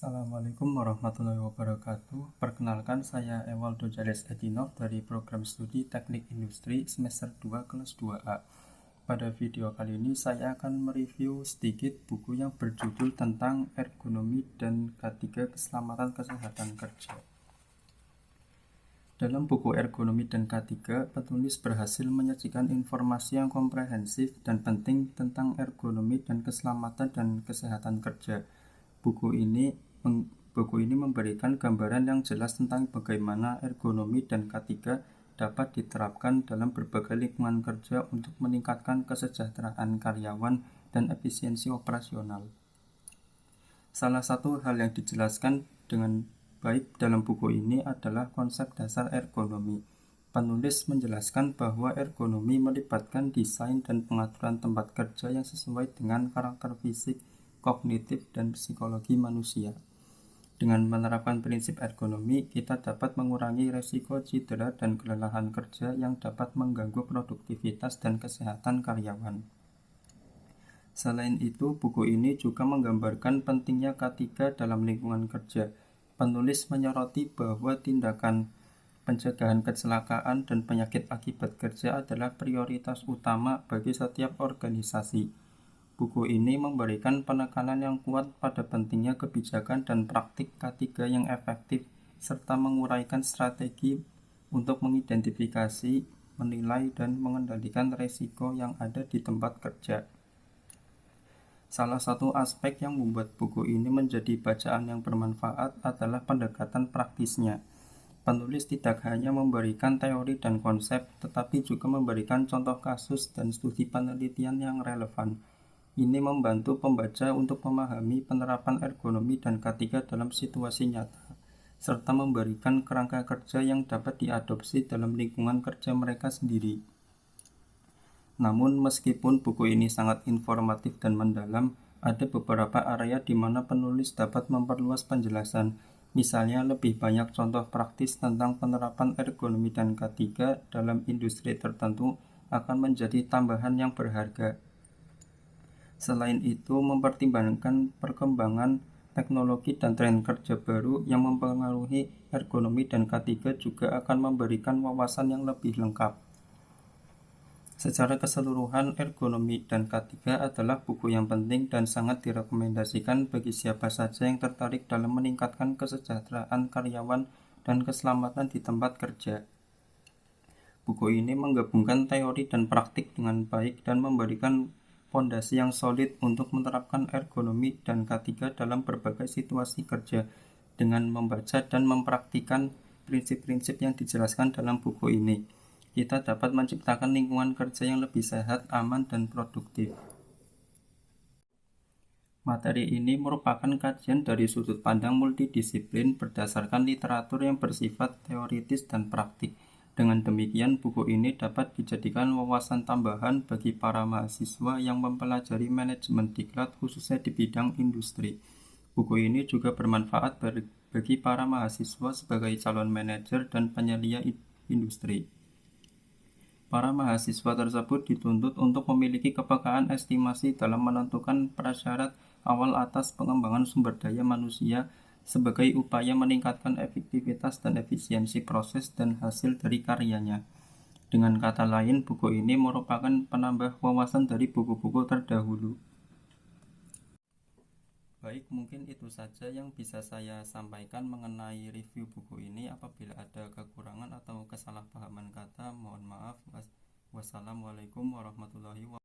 Assalamualaikum warahmatullahi wabarakatuh. Perkenalkan, saya Ewaldo Jales Edinov dari program studi Teknik Industri semester 2 kelas 2A. Pada video kali ini saya akan mereview sedikit buku yang berjudul tentang ergonomi dan K3 keselamatan kesehatan kerja. Dalam buku Ergonomi dan K3, penulis berhasil menyajikan informasi yang komprehensif dan penting tentang ergonomi dan keselamatan dan kesehatan kerja. Buku ini memberikan gambaran yang jelas tentang bagaimana ergonomi dan K3 dapat diterapkan dalam berbagai lingkungan kerja untuk meningkatkan kesejahteraan karyawan dan efisiensi operasional. Salah satu hal yang dijelaskan dengan baik dalam buku ini adalah konsep dasar ergonomi. Penulis menjelaskan bahwa ergonomi melibatkan desain dan pengaturan tempat kerja yang sesuai dengan karakter fisik, kognitif, dan psikologi manusia. Dengan menerapkan prinsip ergonomi, kita dapat mengurangi resiko cedera dan kelelahan kerja yang dapat mengganggu produktivitas dan kesehatan karyawan. Selain itu, buku ini juga menggambarkan pentingnya K3 dalam lingkungan kerja. Penulis menyoroti bahwa tindakan pencegahan kecelakaan dan penyakit akibat kerja adalah prioritas utama bagi setiap organisasi. Buku ini memberikan penekanan yang kuat pada pentingnya kebijakan dan praktik K3 yang efektif, serta menguraikan strategi untuk mengidentifikasi, menilai, dan mengendalikan risiko yang ada di tempat kerja. Salah satu aspek yang membuat buku ini menjadi bacaan yang bermanfaat adalah pendekatan praktisnya. Penulis tidak hanya memberikan teori dan konsep, tetapi juga memberikan contoh kasus dan studi penelitian yang relevan. Ini membantu pembaca untuk memahami penerapan ergonomi dan K3 dalam situasi nyata, serta memberikan kerangka kerja yang dapat diadopsi dalam lingkungan kerja mereka sendiri. Namun, meskipun buku ini sangat informatif dan mendalam, ada beberapa area di mana penulis dapat memperluas penjelasan. Misalnya, lebih banyak contoh praktis tentang penerapan ergonomi dan K3 dalam industri tertentu akan menjadi tambahan yang berharga. Selain itu, mempertimbangkan perkembangan teknologi dan tren kerja baru yang mempengaruhi ergonomi dan K3 juga akan memberikan wawasan yang lebih lengkap. Secara keseluruhan, ergonomi dan K3 adalah buku yang penting dan sangat direkomendasikan bagi siapa saja yang tertarik dalam meningkatkan kesejahteraan karyawan dan keselamatan di tempat kerja. Buku ini menggabungkan teori dan praktik dengan baik dan memberikan fondasi yang solid untuk menerapkan ergonomi dan K3 dalam berbagai situasi kerja. Dengan membaca dan mempraktikkan prinsip-prinsip yang dijelaskan dalam buku ini, kita dapat menciptakan lingkungan kerja yang lebih sehat, aman, dan produktif. Materi ini merupakan kajian dari sudut pandang multidisiplin berdasarkan literatur yang bersifat teoritis dan praktik. Dengan demikian, buku ini dapat dijadikan wawasan tambahan bagi para mahasiswa yang mempelajari manajemen diklat khususnya di bidang industri. Buku ini juga bermanfaat bagi para mahasiswa sebagai calon manajer dan penyelia industri. Para mahasiswa tersebut dituntut untuk memiliki kepekaan estimasi dalam menentukan prasyarat awal atas pengembangan sumber daya manusia sebagai upaya meningkatkan efektivitas dan efisiensi proses dan hasil dari karyanya. Dengan kata lain, buku ini merupakan penambah wawasan dari buku-buku terdahulu. Baik, mungkin itu saja yang bisa saya sampaikan mengenai review buku ini. Apabila ada kekurangan atau kesalahpahaman kata, mohon maaf. Wassalamualaikum warahmatullahi wabarakatuh.